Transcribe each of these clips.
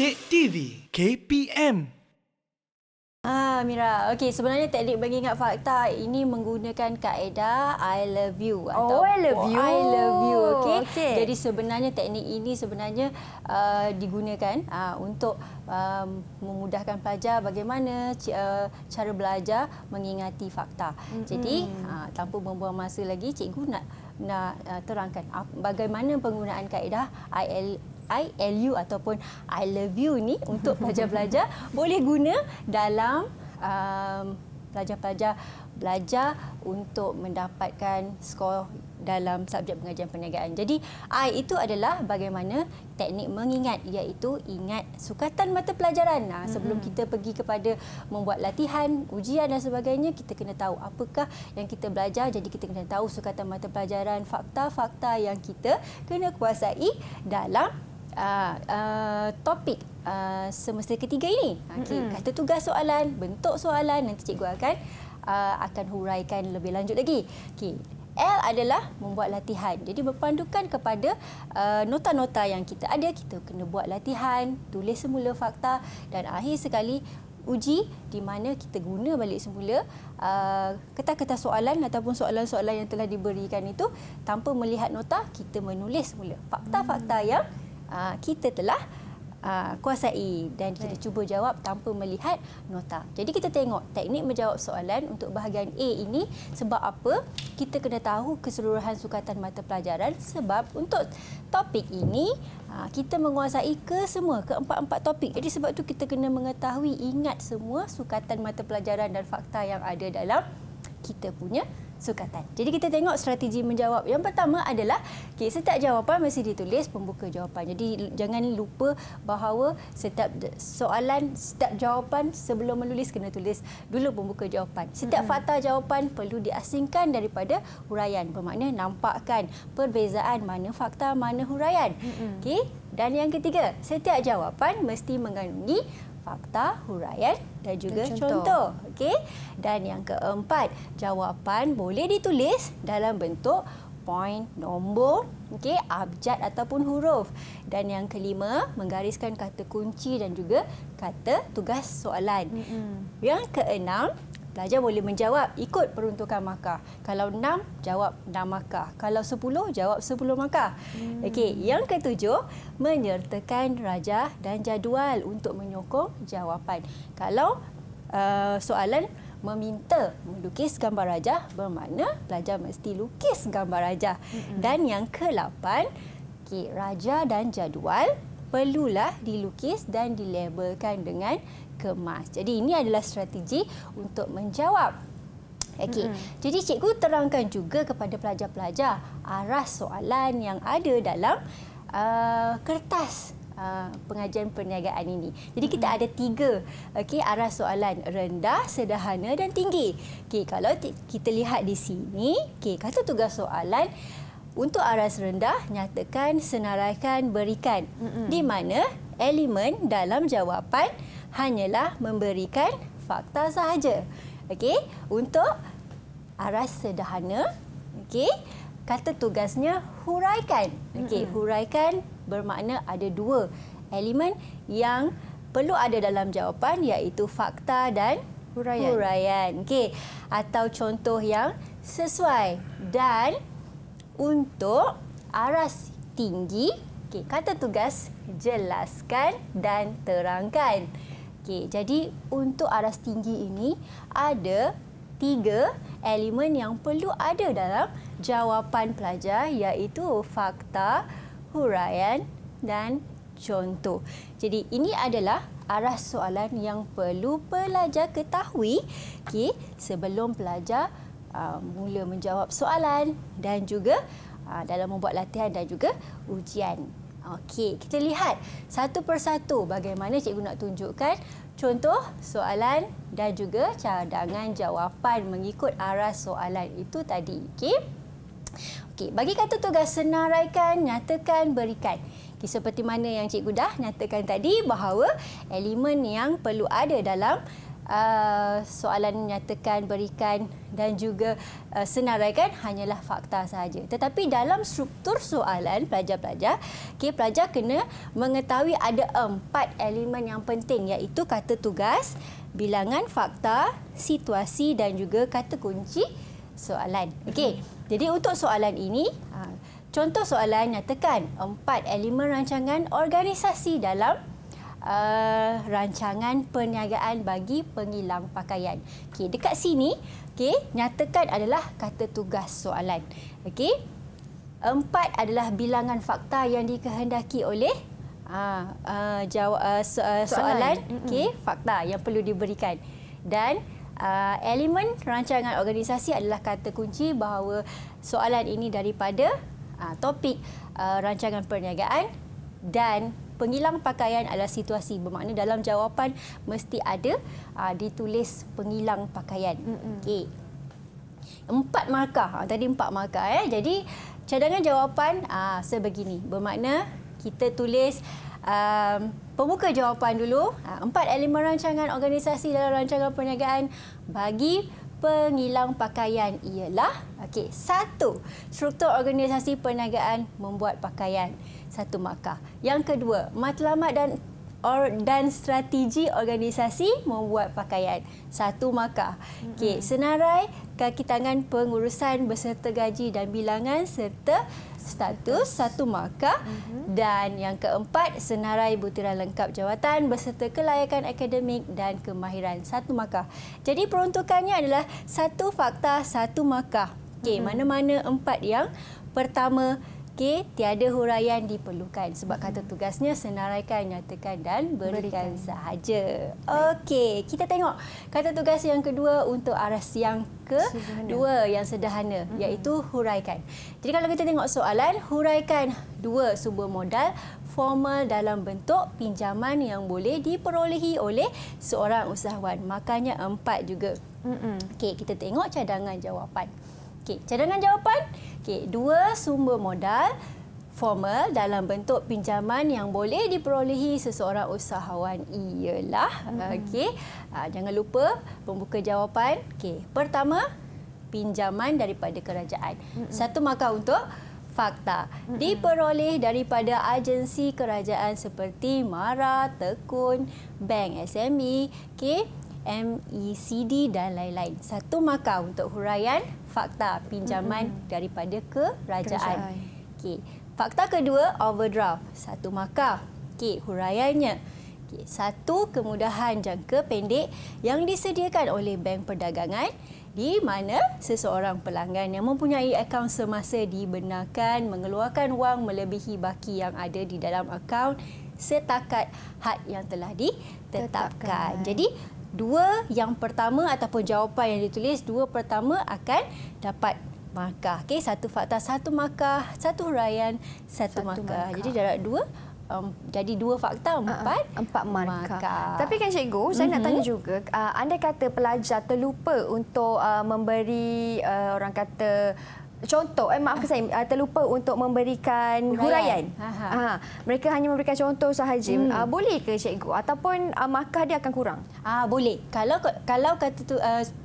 Kek TV KPM. Mira, okey, sebenarnya teknik mengingat fakta ini menggunakan kaedah I love you atau I love you. I love you, okey. Okay. Jadi sebenarnya teknik ini sebenarnya digunakan untuk memudahkan pelajar bagaimana cara belajar mengingati fakta. Jadi tanpa membuang masa lagi, cikgu nak terangkan bagaimana penggunaan kaedah ILU ataupun I love you ni untuk pelajar-pelajar boleh guna dalam pelajar-pelajar belajar untuk mendapatkan skor dalam subjek pengajian perniagaan. Jadi I itu adalah bagaimana teknik mengingat, iaitu ingat sukatan mata pelajaran. Sebelum kita pergi kepada membuat latihan, ujian dan sebagainya, kita kena tahu apakah yang kita belajar. Jadi kita kena tahu sukatan mata pelajaran, fakta-fakta yang kita kena kuasai dalam topik semester ketiga ini. Kata tugas soalan, bentuk soalan, nanti cikgu akan huraikan lebih lanjut lagi. L adalah membuat latihan. Jadi berpandukan kepada nota-nota yang kita ada, kita kena buat latihan, tulis semula fakta dan akhir sekali uji di mana kita guna balik semula kertas-kertas soalan ataupun soalan-soalan yang telah diberikan itu tanpa melihat nota, kita menulis semula fakta-fakta yang kita telah kuasai dan kita cuba jawab tanpa melihat nota. Jadi kita tengok teknik menjawab soalan untuk bahagian A ini sebab apa kita kena tahu keseluruhan sukatan mata pelajaran, sebab untuk topik ini kita menguasai keempat-empat topik. Jadi sebab tu kita kena mengetahui, ingat semua sukatan mata pelajaran dan fakta yang ada dalam kita punya sukatan. Jadi kita tengok strategi menjawab. Yang pertama adalah setiap jawapan mesti ditulis pembuka jawapan. Jadi jangan lupa bahawa setiap soalan, setiap jawapan sebelum menulis kena tulis dulu pembuka jawapan. Setiap fakta jawapan perlu diasingkan daripada huraian. Bermakna nampakkan perbezaan mana fakta, mana huraian. Dan yang ketiga, setiap jawapan mesti mengandungi fakta, huraian dan juga contoh. Dan yang keempat, jawapan boleh ditulis dalam bentuk poin, nombor, abjad ataupun huruf. Dan yang kelima, menggariskan kata kunci dan juga kata tugas soalan. Yang keenam, pelajar boleh menjawab ikut peruntukan markah. Kalau 6, jawab 6 markah. Kalau 10, jawab 10 markah. Yang ketujuh, menyertakan rajah dan jadual untuk menyokong jawapan. Kalau soalan meminta melukis gambar rajah, bermakna pelajar mesti lukis gambar rajah. Dan yang ke-8, rajah dan jadual perlulah dilukis dan dilabelkan dengan kemas. Jadi ini adalah strategi untuk menjawab. Jadi cikgu terangkan juga kepada pelajar-pelajar arah soalan yang ada dalam kertas pengajian perniagaan ini. Jadi kita ada 3 arah soalan: rendah, sederhana dan tinggi. Kalau kita lihat di sini, kata tugas soalan untuk aras rendah, nyatakan, senaraikan, berikan. Di mana elemen dalam jawapan hanyalah memberikan fakta sahaja. Untuk aras sederhana, kata tugasnya huraikan. Huraikan bermakna ada 2 elemen yang perlu ada dalam jawapan, iaitu fakta dan huraian. Atau contoh yang sesuai. Dan untuk aras tinggi, kata tugas jelaskan dan terangkan. Jadi untuk aras tinggi ini ada 3 elemen yang perlu ada dalam jawapan pelajar, iaitu fakta, huraian dan contoh. Jadi ini adalah arah soalan yang perlu pelajar ketahui sebelum pelajar mula menjawab soalan dan juga dalam membuat latihan dan juga ujian. Kita lihat satu persatu bagaimana cikgu nak tunjukkan contoh soalan dan juga cadangan jawapan mengikut arah soalan itu tadi. Bagi kata tugas senaraikan, nyatakan, berikan. Seperti mana yang cikgu dah nyatakan tadi bahawa elemen yang perlu ada dalam soalan menyatakan, berikan dan juga senaraikan hanyalah fakta sahaja. Tetapi dalam struktur soalan pelajar-pelajar, pelajar kena mengetahui ada 4 elemen yang penting, iaitu kata tugas, bilangan fakta, situasi dan juga kata kunci soalan. Jadi untuk soalan ini, contoh soalan nyatakan 4 elemen rancangan organisasi dalam rancangan perniagaan bagi pengilang pakaian. Dekat sini, nyatakan adalah kata tugas soalan. 4 adalah bilangan fakta yang dikehendaki oleh soalan fakta yang perlu diberikan. Dan elemen rancangan organisasi adalah kata kunci bahawa soalan ini daripada topik rancangan perniagaan dan pengilang pakaian adalah situasi. Bermakna dalam jawapan mesti ada ditulis pengilang pakaian. 4 markah. Tadi 4 markah. Jadi cadangan jawapan sebegini. Bermakna kita tulis pembuka jawapan dulu. 4 elemen rancangan organisasi dalam rancangan perniagaan bagi pengilang pakaian ialah 1. Struktur organisasi perniagaan membuat pakaian, 1 markah. Yang kedua, matlamat dan strategi organisasi membuat pakaian, 1 markah. Senarai kaki tangan pengurusan beserta gaji dan bilangan serta status, 1 markah. Dan yang keempat, senarai butiran lengkap jawatan beserta kelayakan akademik dan kemahiran, 1 markah. Jadi peruntukannya adalah 1 fakta, 1 markah. Mana-mana 4 yang pertama, tiada huraian diperlukan sebab kata tugasnya senaraikan, nyatakan dan berikan sahaja. Kita tengok kata tugas yang kedua untuk aras yang kedua yang sederhana, iaitu huraikan. Jadi kalau kita tengok soalan, huraikan 2 sumber modal formal dalam bentuk pinjaman yang boleh diperolehi oleh seorang usahawan. Makanya 4 juga. Kita tengok cadangan jawapan. Cadangan jawapan, 2 sumber modal formal dalam bentuk pinjaman yang boleh diperolehi seseorang usahawan ialah, jangan lupa pembuka jawapan. Pertama, pinjaman daripada kerajaan. 1 markah untuk fakta. Diperoleh daripada agensi kerajaan seperti MARA, Tekun, Bank SME, MECD dan lain-lain. 1 markah untuk huraian fakta pinjaman daripada kerajaan. Fakta kedua, overdraft, 1 markah. Huraiannya, 1 kemudahan jangka pendek yang disediakan oleh Bank Perdagangan di mana seseorang pelanggan yang mempunyai akaun semasa dibenarkan mengeluarkan wang melebihi baki yang ada di dalam akaun setakat had yang telah ditetapkan. Jadi 2 yang pertama ataupun jawapan yang ditulis 2 pertama akan dapat markah. 1 fakta 1 markah, 1 huraian 1 markah. Jadi jarak 2 jadi 2 fakta 4 markah. Tapi kan cikgu, saya nak tanya juga, anda kata pelajar terlupa untuk memberi orang kata contoh, maaf saya terlupa untuk memberikan huraian. Mereka hanya memberikan contoh sahaja. Boleh ke cikgu ataupun markah dia akan kurang? Boleh. Kalau kata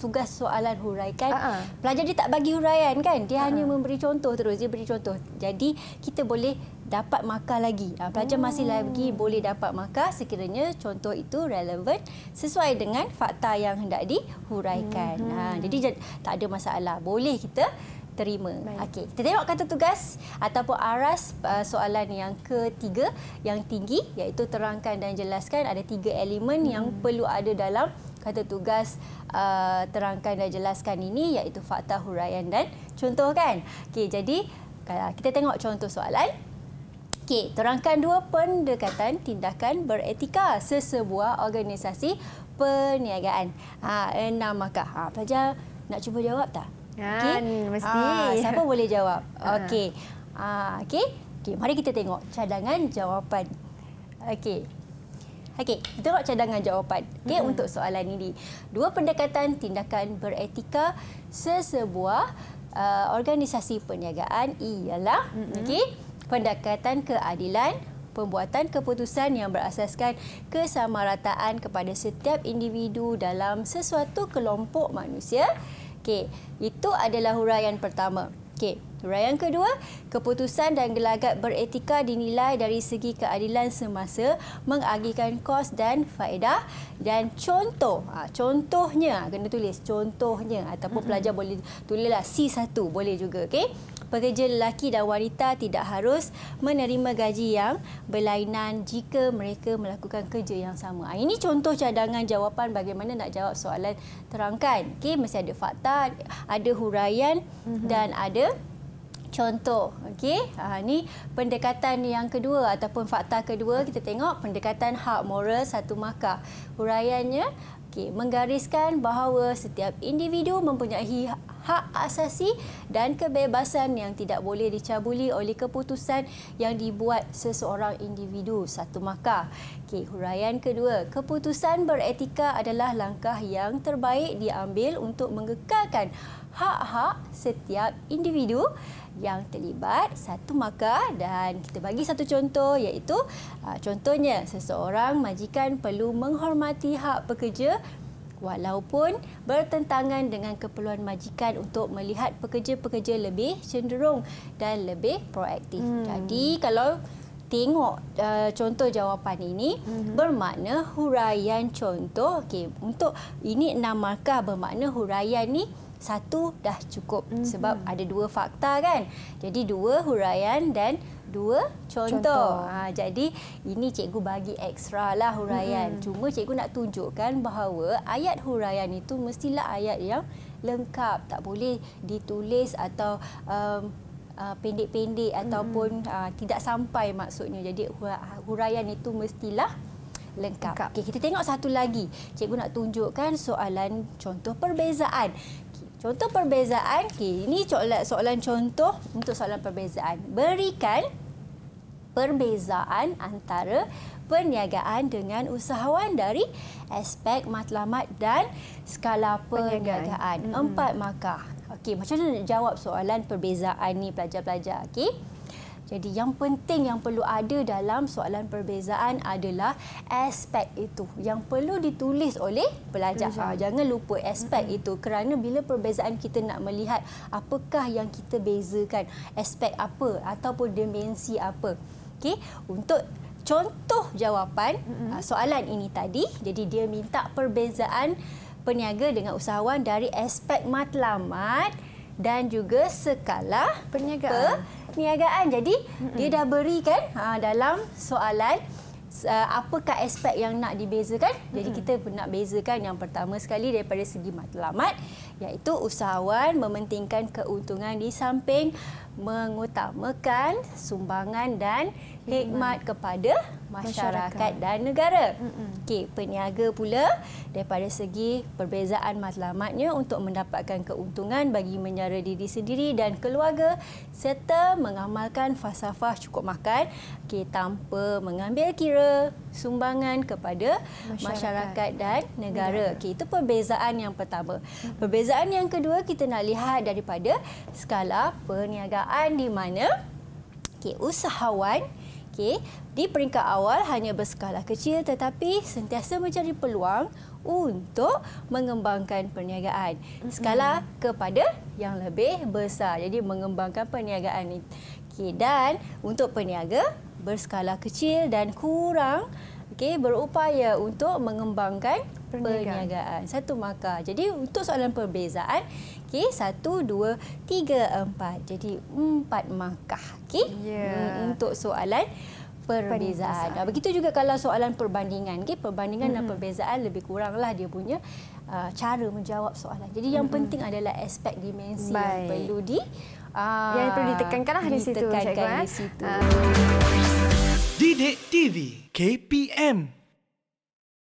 tugas soalan huraikan, pelajar dia tak bagi huraian kan? Dia hanya memberi contoh terus, dia beri contoh. Jadi kita boleh dapat markah lagi. Pelajar masih lagi boleh dapat markah sekiranya contoh itu relevan sesuai dengan fakta yang hendak dihuraikan. Jadi tak ada masalah. Boleh kita terima. Kita tengok kata tugas ataupun aras soalan yang ketiga yang tinggi, iaitu terangkan dan jelaskan. Ada 3 elemen yang perlu ada dalam kata tugas terangkan dan jelaskan ini, iaitu fakta, huraian dan contoh kan. Jadi kita tengok contoh soalan. Terangkan 2 pendekatan tindakan beretika sesebuah organisasi perniagaan. 6 markah. Pelajar nak cuba jawab tak? Mesti. Siapa boleh jawab? Mari kita tengok cadangan jawapan. Kita tengok cadangan jawapan untuk soalan ini. 2 pendekatan tindakan beretika sesebuah organisasi perniagaan ialah pendekatan keadilan, pembuatan keputusan yang berasaskan kesamarataan kepada setiap individu dalam sesuatu kelompok manusia. Okey, itu adalah huraian pertama. Okey, huraian kedua, keputusan dan gelagat beretika dinilai dari segi keadilan semasa, mengagihkan kos dan faedah dan contoh. Contohnya, kena tulis contohnya ataupun pelajar boleh tulislah C1 boleh juga. Okey. Pekerja lelaki dan wanita tidak harus menerima gaji yang berlainan jika mereka melakukan kerja yang sama. Ini contoh cadangan jawapan bagaimana nak jawab soalan terangkan. Okey, mesti ada fakta, ada huraian dan ada contoh. Okey, ini pendekatan yang kedua ataupun fakta kedua. Kita tengok pendekatan hak moral 1 markah. Huraiannya menggariskan bahawa setiap individu mempunyai hak asasi dan kebebasan yang tidak boleh dicabuli oleh keputusan yang dibuat seseorang individu. 1 markah. Huraian kedua, keputusan beretika adalah langkah yang terbaik diambil untuk mengekalkan hak-hak setiap individu yang terlibat. 1 markah. Dan kita bagi satu contoh, iaitu contohnya seseorang majikan perlu menghormati hak pekerja walaupun bertentangan dengan keperluan majikan untuk melihat pekerja-pekerja lebih cenderung dan lebih proaktif. Jadi kalau tengok contoh jawapan ini, bermakna huraian contoh, untuk ini 6 markah, bermakna huraian ni 1 dah cukup sebab ada 2 fakta kan. Jadi 2 huraian dan 2 contoh. Jadi ini cikgu bagi ekstra lah huraian. Cuma cikgu nak tunjukkan bahawa ayat huraian itu mestilah ayat yang lengkap. Tak boleh ditulis atau pendek-pendek ataupun tidak sampai maksudnya. Jadi huraian itu mestilah lengkap. Okey, kita tengok satu lagi. Cikgu nak tunjukkan soalan contoh perbezaan. Contoh perbezaan, ini soalan contoh untuk soalan perbezaan. Berikan perbezaan antara perniagaan dengan usahawan dari aspek matlamat dan skala perniagaan. 4 markah. Okey, macam mana nak jawab soalan perbezaan ni pelajar-pelajar? Okey. Jadi yang penting yang perlu ada dalam soalan perbezaan adalah aspek itu yang perlu ditulis oleh pelajar. Jangan lupa aspek itu, kerana bila perbezaan kita nak melihat apakah yang kita bezakan, aspek apa ataupun dimensi apa. Okey, untuk contoh jawapan soalan ini tadi, jadi dia minta perbezaan peniaga dengan usahawan dari aspek matlamat dan juga skala perniagaan. Jadi dia dah berikan dalam soalan apakah aspek yang nak dibezakan. Jadi kita nak bezakan yang pertama sekali daripada segi matlamat, iaitu usahawan mementingkan keuntungan di samping mengutamakan sumbangan dan khidmat kepada masyarakat dan negara. Okey, peniaga pula daripada segi perbezaan matlamatnya untuk mendapatkan keuntungan bagi menyara diri sendiri dan keluarga serta mengamalkan falsafah cukup makan, tanpa mengambil kira sumbangan kepada masyarakat dan negara. Itu perbezaan yang pertama. Perbezaan yang kedua, kita nak lihat daripada skala perniagaan, di mana usahawan di peringkat awal hanya berskala kecil tetapi sentiasa mencari peluang untuk mengembangkan perniagaan. Skala kepada yang lebih besar. Jadi mengembangkan perniagaan ini. Dan untuk peniaga berskala kecil dan kurang berupaya untuk mengembangkan perniagaan. 1 markah. Jadi untuk soalan perbezaan, 1, 2, 3, 4. Jadi 4 markah. Untuk soalan perbezaan. Begitu juga kalau soalan perbandingan. Perbandingan dan perbezaan lebih kuranglah dia punya cara menjawab soalan. Jadi yang penting adalah aspek dimensi yang perlu yang perlu ditekankanlah di situ. Ditekankan di situ. Didik TV KPM